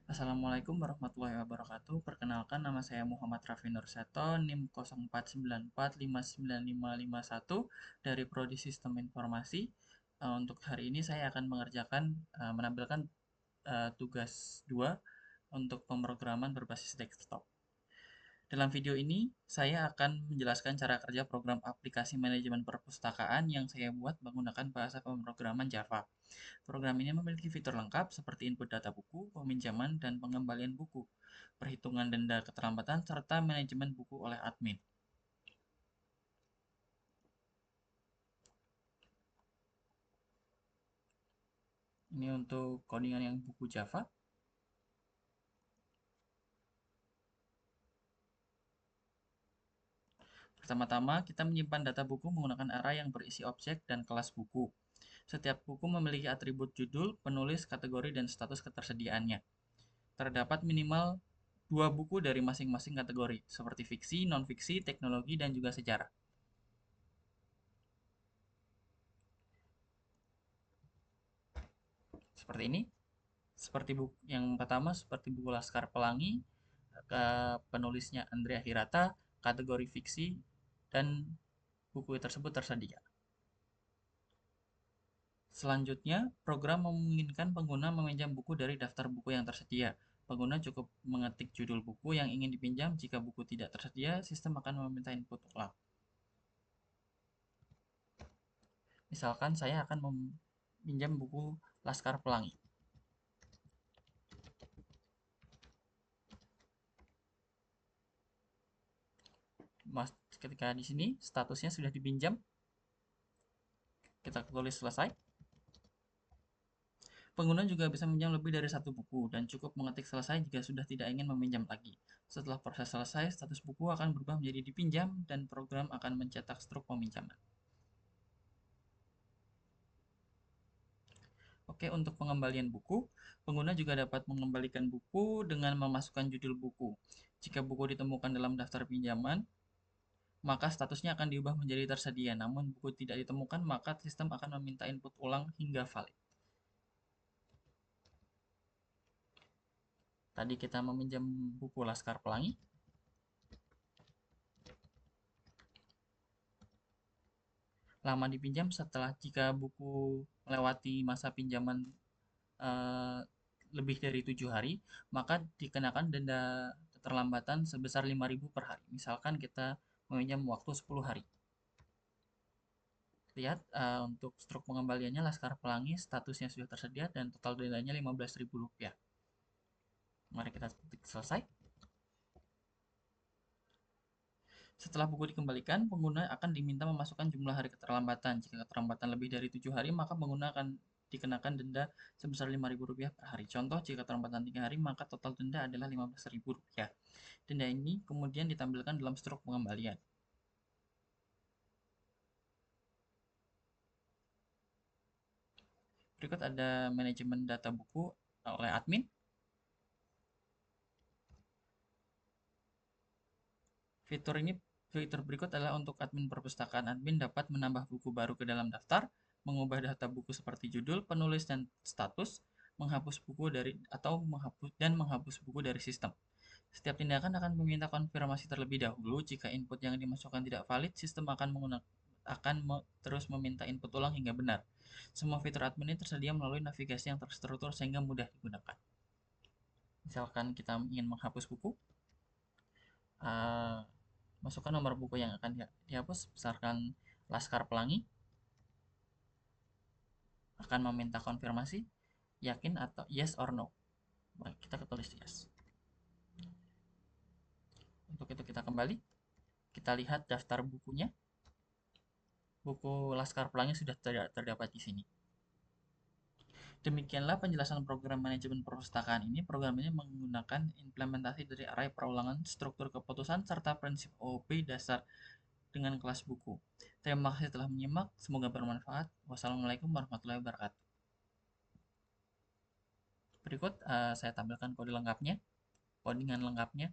Assalamualaikum warahmatullahi wabarakatuh. Perkenalkan, nama saya Muhammad Raffi Nurseto, NIM 0494595551 dari Prodi Sistem Informasi. Untuk hari ini saya akan menampilkan tugas 2 untuk pemrograman berbasis desktop. Dalam video ini, saya akan menjelaskan cara kerja program aplikasi manajemen perpustakaan yang saya buat menggunakan bahasa pemrograman Java. Program ini memiliki fitur lengkap seperti input data buku, peminjaman, dan pengembalian buku, perhitungan denda keterlambatan, serta manajemen buku oleh admin. Ini untuk codingan yang buku Java. Pertama-tama, kita menyimpan data buku menggunakan array yang berisi objek dan kelas buku. Setiap buku memiliki atribut judul, penulis, kategori, dan status ketersediaannya. Terdapat minimal 2 buku dari masing-masing kategori, seperti fiksi, non-fiksi, teknologi, dan juga sejarah. Seperti ini. Seperti buku yang pertama, seperti buku Laskar Pelangi, penulisnya Andrea Hirata, kategori fiksi, dan buku tersebut tersedia. Selanjutnya, program memungkinkan pengguna meminjam buku dari daftar buku yang tersedia. Pengguna cukup mengetik judul buku yang ingin dipinjam. Jika buku tidak tersedia, sistem akan meminta input ulang. Misalkan saya akan meminjam buku Laskar Pelangi. Ketika di sini statusnya sudah dipinjam, kita tulis selesai. Pengguna juga bisa meminjam lebih dari 1 buku dan cukup mengetik selesai jika sudah tidak ingin meminjam lagi. Setelah proses selesai, status buku akan berubah menjadi dipinjam dan program akan mencetak struk peminjaman. Oke, untuk pengembalian buku, pengguna juga dapat mengembalikan buku dengan memasukkan judul buku. Jika buku ditemukan dalam daftar pinjaman, maka statusnya akan diubah menjadi tersedia. Namun buku tidak ditemukan, maka sistem akan meminta input ulang hingga valid. Tadi kita meminjam buku Laskar Pelangi. Lama dipinjam setelah jika buku melewati masa pinjaman eh, lebih dari 7 hari, maka dikenakan denda keterlambatan sebesar 5.000 per hari. Misalkan kita meminjam waktu 10 hari. Lihat untuk struk pengembaliannya Laskar Pelangi statusnya sudah tersedia dan total dendanya Rp15.000. Mari kita ketik selesai. Setelah buku dikembalikan, pengguna akan diminta memasukkan jumlah hari keterlambatan. Jika keterlambatan lebih dari 7 hari, maka pengguna akan dikenakan denda sebesar Rp5.000 per hari. Contoh, jika keterlambatan 3 hari, maka total denda adalah Rp15.000. Denda ini kemudian ditampilkan dalam struk pengembalian. Berikut ada manajemen data buku oleh admin. Fitur berikut adalah untuk admin perpustakaan. Admin dapat menambah buku baru ke dalam daftar, mengubah data buku seperti judul, penulis, dan status, menghapus buku menghapus buku dari sistem. Setiap tindakan akan meminta konfirmasi terlebih dahulu. Jika input yang dimasukkan tidak valid, sistem terus meminta input ulang hingga benar. Semua fitur admin ini tersedia melalui navigasi yang terstruktur sehingga mudah digunakan. Misalkan kita ingin menghapus buku, uh, masukkan nomor buku yang akan dihapus, misalkan Laskar Pelangi, akan meminta konfirmasi, yakin atau yes or no. Baik, kita tulis yes. Untuk itu kita kembali, kita lihat daftar bukunya. Buku Laskar Pelangi sudah terdapat di sini. Demikianlah penjelasan program manajemen perpustakaan ini. Program ini menggunakan implementasi dari array perulangan, struktur keputusan, serta prinsip OOP dasar dengan kelas buku. Terima kasih telah menyimak, semoga bermanfaat. Wassalamualaikum warahmatullahi wabarakatuh. Berikut saya tampilkan kode lengkapnya, codingan lengkapnya.